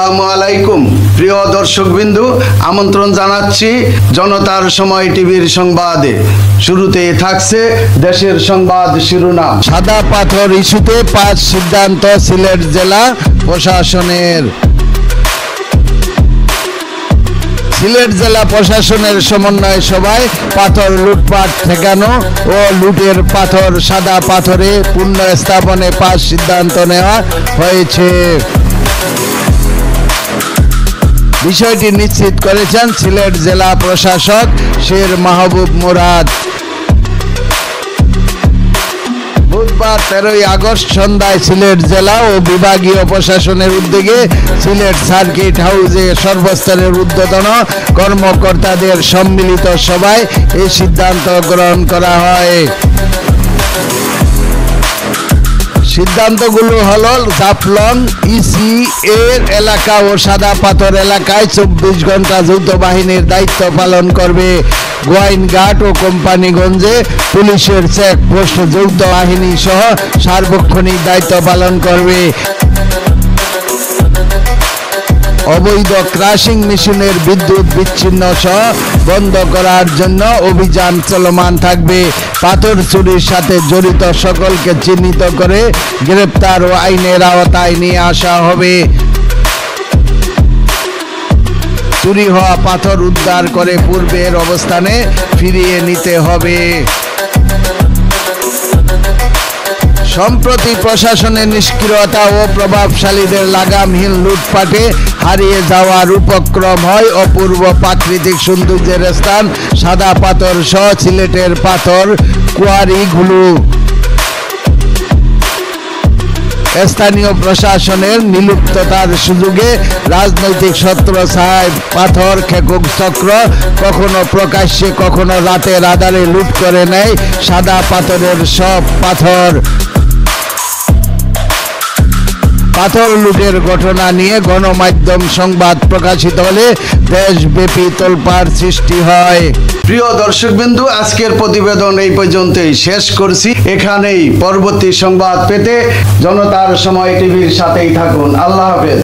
আসসালামু আলাইকুম প্রিয় দর্শকবৃন্দু, আমন্ত্রণ জানাচ্ছি জনতার সময় টিভির সংবাদে। শুরুতে থাকছে দেশের সংবাদ শিরোনাম। সাদা পাথর ইস্যুতে 5 সিদ্ধান্ত সিলেট জেলা প্রশাসনের। সিলেট জেলা প্রশাসনের সমন্বয় সভায় পাথর লুটপাট ঠেকানো ও লুটের পাথর সাদা পাথরে পুনঃস্থাপনে 5 সিদ্ধান্ত নেওয়া হয়েছে। বিষয়টি নিশ্চিত করেছেন সিলেট জেলা প্রশাসক শের মাহবুব মুরাদ। বুধবার 13 আগস্ট সন্ধ্যায় সিলেট জেলা ও বিভাগীয় প্রশাসনের উদ্যোগে সিলেট সার্কিট হাউসে সর্বস্তরের ঊর্ধ্বতন কর্মকর্তাদের সম্মিলিত সভায় এই সিদ্ধান্ত গ্রহণ করা হয়। সিদ্ধান্তগুলো হলো জাফলং ইসি এর এলাকা ও সাদা পাথর এলাকায় 24 ঘন্টা যৌথ বাহিনীর দায়িত্ব পালন করবে। গোয়াইনঘাট ও কোম্পানিগঞ্জে পুলিশের চেকপোস্ট যৌথ বাহিনী সহ সার্বক্ষণিক দায়িত্ব পালন করবে। অবৈধ ক্রাশিং মেশিনের বিদ্যুৎ বিচ্ছিন্ন সহ বন্ধ করার জন্য অভিযান চলমান থাকবে। পাথর চুরির সাথে জড়িত সকলকে চিহ্নিত করে গ্রেপ্তার ও আইনের আওতায় নিয়ে আসা হবে। চুরি হওয়া পাথর উদ্ধার করে পূর্বের অবস্থানে ফিরিয়ে নিতে হবে। সম্প্রতি প্রশাসনের নিষ্ক্রিয়তা ও প্রভাবশালীদের লাগামহীন লুটপাটে হারিয়ে যাওয়ার উপক্রম হয় অপূর্ব প্রাকৃতিক সৌন্দর্যের স্থান সাদা পাথর সহ সিলেটের পাথর কোয়ারিগুলো। স্থানীয় প্রশাসনের নিলুপ্ততার সুযোগে রাজনৈতিক ছত্রছায়ায় পাথর খেকোক চক্র কখনো প্রকাশ্যে কখনো রাতের আধারে লুট করে নেয় সাদা পাথরের সব পাথর। পাথর লুটের ঘটনা নিয়ে গণমাধ্যম সংবাদ প্রকাশিত হলে দেশব্যাপী তোলপাড় সৃষ্টি হয়। প্রিয় দর্শকবৃন্দু, আজকের প্রতিবেদন এই পর্যন্তই শেষ করছি। এখানেই পরবর্তী সংবাদ পেতে জনতার সময় টিভির সাথেই থাকুন। আল্লাহ হাফেজ।